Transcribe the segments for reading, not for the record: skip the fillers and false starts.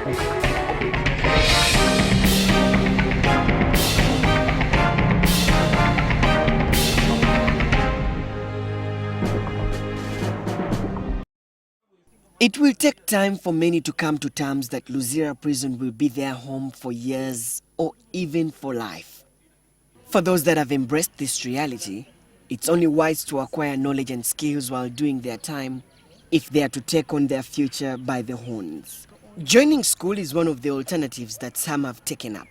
It will take time for many to come to terms that Luzira Prison will be their home for years or even for life. For those that have embraced this reality, it's only wise to acquire knowledge and skills while doing their time if they are to take on their future by the horns. Joining school is one of the alternatives that some have taken up.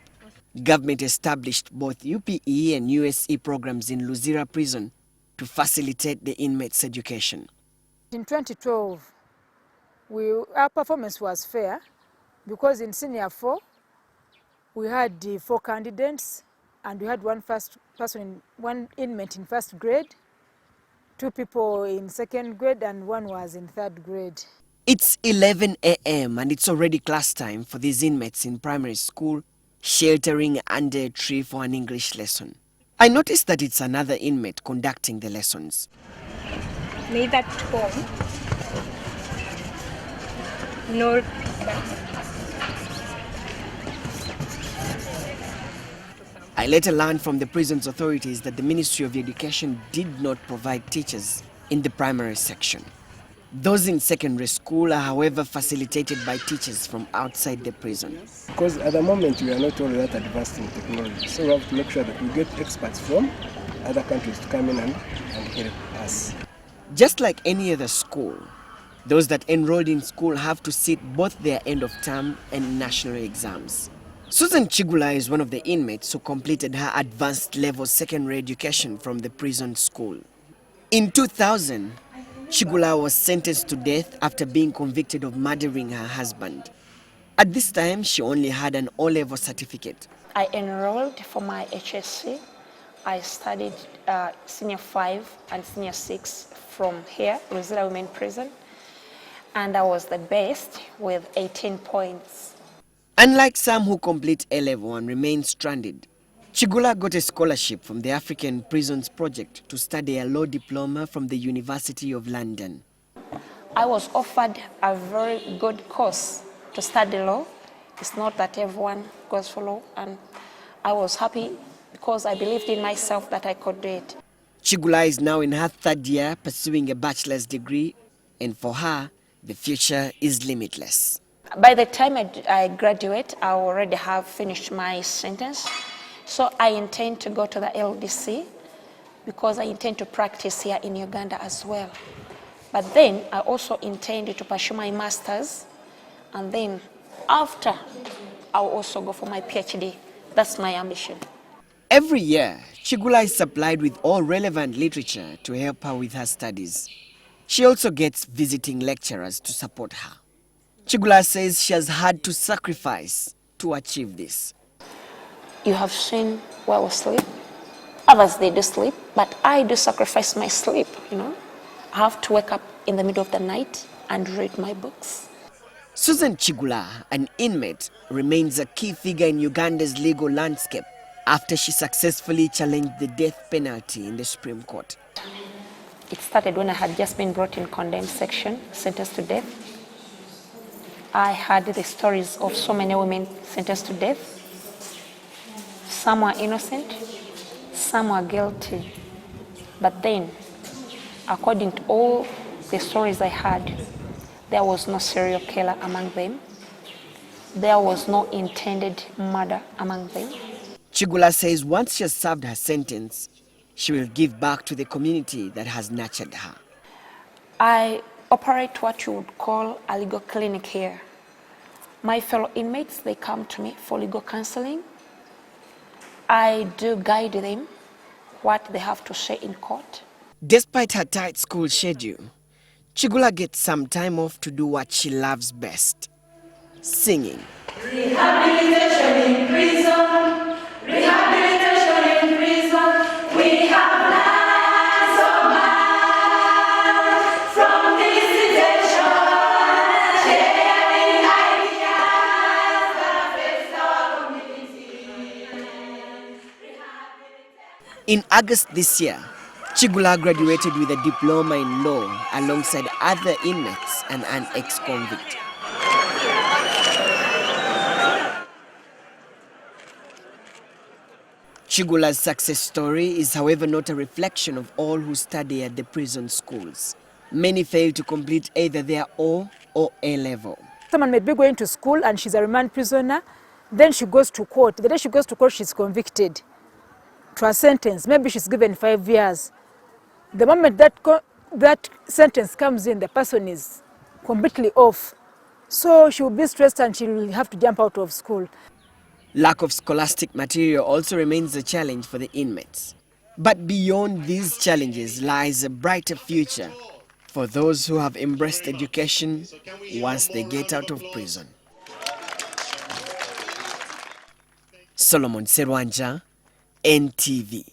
Government established both UPE and USE programs in Luzira Prison to facilitate the inmates' education. In 2012, our performance was fair because in Senior 4, we had 4 candidates and we had one inmate in first grade, 2 people in second grade and 1 was in third grade. It's 11 a.m. and it's already class time for these inmates in primary school, sheltering under a tree for an English lesson. I noticed that it's another inmate conducting the lessons. Made at home. No. I later learned from the prison's authorities that the Ministry of Education did not provide teachers in the primary section. Those in secondary school are, however, facilitated by teachers from outside the prison. Because at the moment we are not all that advanced in technology, so we have to make sure that we get experts from other countries to come in and help us. Just like any other school, those that enrolled in school have to sit both their end of term and national exams. Susan Chula is one of the inmates who completed her advanced level secondary education from the prison school. In 2000, Chula was sentenced to death after being convicted of murdering her husband. At this time, she only had an O-level certificate. I enrolled for my HSC. I studied Senior 5 and Senior 6 from here, Luzira Women Prison. And I was the best with 18 points. Unlike some who complete A-level and remain stranded, Chula got a scholarship from the African Prisons Project to study a law diploma from the University of London. I was offered a very good course to study law. It's not that everyone goes for law, and I was happy because I believed in myself that I could do it. Chula is now in her 3rd year pursuing a bachelor's degree, and for her, the future is limitless. By the time I graduate, I already have finished my sentence. So I intend to go to the LDC because I intend to practice here in Uganda as well. But then I also intend to pursue my master's, and then after, I'll also go for my PhD. That's my ambition. Every year, Chula is supplied with all relevant literature to help her with her studies. She also gets visiting lecturers to support her. Chula says she has had to sacrifice to achieve this. You have seen where we sleep. Others, they do sleep, but I do sacrifice my sleep, I have to wake up in the middle of the night and read my books. Susan Chula, an inmate, remains a key figure in Uganda's legal landscape after she successfully challenged the death penalty in the Supreme Court. It started when I had just been brought in condemned section, sentenced to death. I heard the stories of so many women sentenced to death. Some were innocent, some were guilty. But then, according to all the stories I heard, there was no serial killer among them. There was no intended murder among them. Chula says once she has served her sentence, she will give back to the community that has nurtured her. I operate what you would call a legal clinic here. My fellow inmates, they come to me for legal counseling. I do guide them what they have to say in court. Despite her tight school schedule, Chula gets some time off to do what she loves best: singing. Rehabilitation in prison, rehabilitation in prison. We have learned so much from visitation, sharing ideas that affect our community. In August this year, Chula graduated with a diploma in law alongside other inmates and an ex-convict. Chula's success story is, however, not a reflection of all who study at the prison schools. Many fail to complete either their O or A level. Someone may be going to school and she's a remand prisoner, then she goes to court. The day she goes to court, she's convicted to a sentence. Maybe she's given 5 years. The moment that sentence comes in, the person is completely off. So she will be stressed and she will have to jump out of school. Lack of scholastic material also remains a challenge for the inmates. But beyond these challenges lies a brighter future for those who have embraced education once they get out of prison. Solomon Serwanja, NTV.